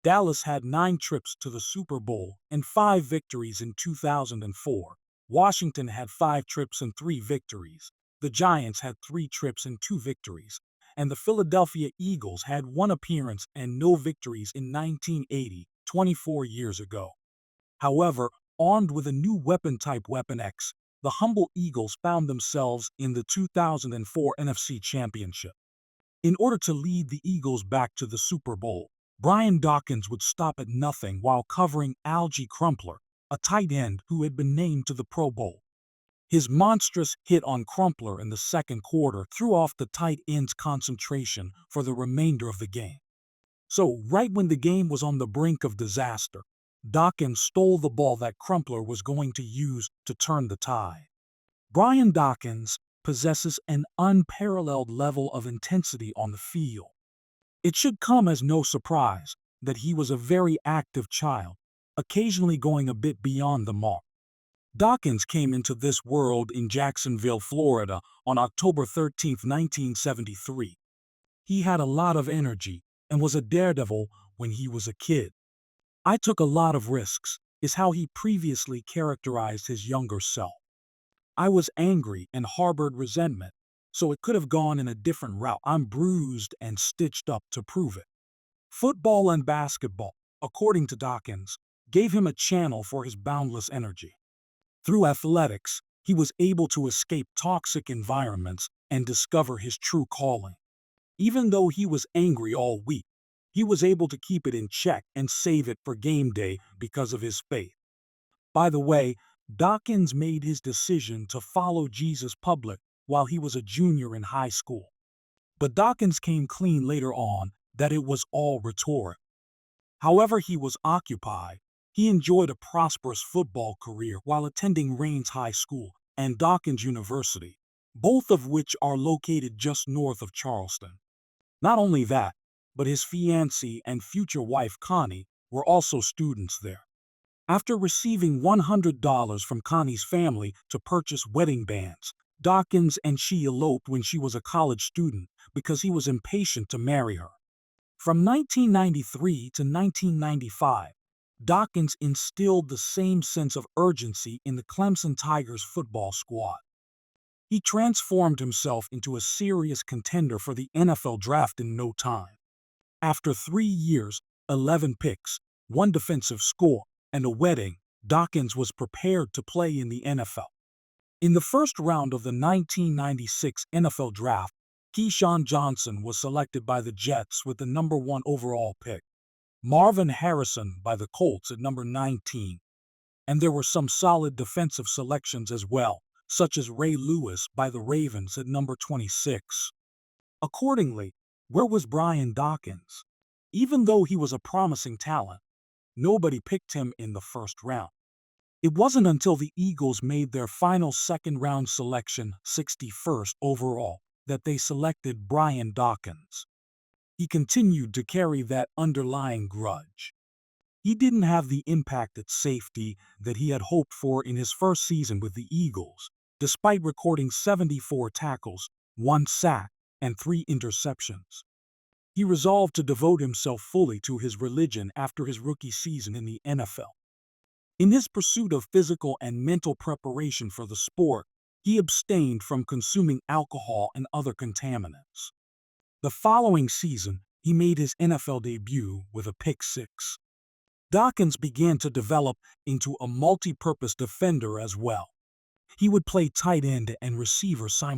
Dallas had 9 trips to the Super Bowl and 5 victories in 2004. Washington had 5 trips and 3 victories. The Giants had 3 trips and 2 victories. And the Philadelphia Eagles had 1 appearance and no victories in 1980, 24 years ago. However, armed with a new weapon type Weapon X, the humble Eagles found themselves in the 2004 NFC Championship. In order to lead the Eagles back to the Super Bowl, Brian Dawkins would stop at nothing while covering Alge Crumpler, a tight end who had been named to the Pro Bowl. His monstrous hit on Crumpler in the second quarter threw off the tight end's concentration for the remainder of the game. So, right when the game was on the brink of disaster, Dawkins stole the ball that Crumpler was going to use to turn the tide. Brian Dawkins possesses an unparalleled level of intensity on the field. It should come as no surprise that he was a very active child, occasionally going a bit beyond the mark. Dawkins came into this world in Jacksonville, Florida on October 13, 1973. He had a lot of energy and was a daredevil when he was a kid. "I took a lot of risks," is how he previously characterized his younger self. "I was angry and harbored resentment, so it could have gone in a different route. I'm bruised and stitched up to prove it." Football and basketball, according to Dawkins, gave him a channel for his boundless energy. Through athletics, he was able to escape toxic environments and discover his true calling. Even though he was angry all week, he was able to keep it in check and save it for game day because of his faith. By the way, Dawkins made his decision to follow Jesus public while he was a junior in high school. But Dawkins came clean later on that it was all rhetoric. However he was occupied, he enjoyed a prosperous football career while attending Raines High School and Dawkins University, both of which are located just north of Charleston. Not only that, but his fiancée and future wife Connie were also students there. After receiving $100 from Connie's family to purchase wedding bands, Dawkins and she eloped when she was a college student because he was impatient to marry her. From 1993 to 1995, Dawkins instilled the same sense of urgency in the Clemson Tigers football squad. He transformed himself into a serious contender for the NFL draft in no time. After 3 years, 11 picks, 1 defensive score, and a wedding, Dawkins was prepared to play in the NFL. In the first round of the 1996 NFL Draft, Keyshawn Johnson was selected by the Jets with the number 1 overall pick, Marvin Harrison by the Colts at number 19, and there were some solid defensive selections as well, such as Ray Lewis by the Ravens at number 26. Accordingly, where was Brian Dawkins? Even though he was a promising talent, nobody picked him in the first round. It wasn't until the Eagles made their final second-round selection, 61st overall, that they selected Brian Dawkins. He continued to carry that underlying grudge. He didn't have the impact at safety that he had hoped for in his first season with the Eagles, despite recording 74 tackles, 1 sack, and 3 interceptions. He resolved to devote himself fully to his religion after his rookie season in the NFL. In his pursuit of physical and mental preparation for the sport, he abstained from consuming alcohol and other contaminants. The following season, he made his NFL debut with a pick 6. Dawkins began to develop into a multi-purpose defender as well. He would play tight end and receiver simultaneously.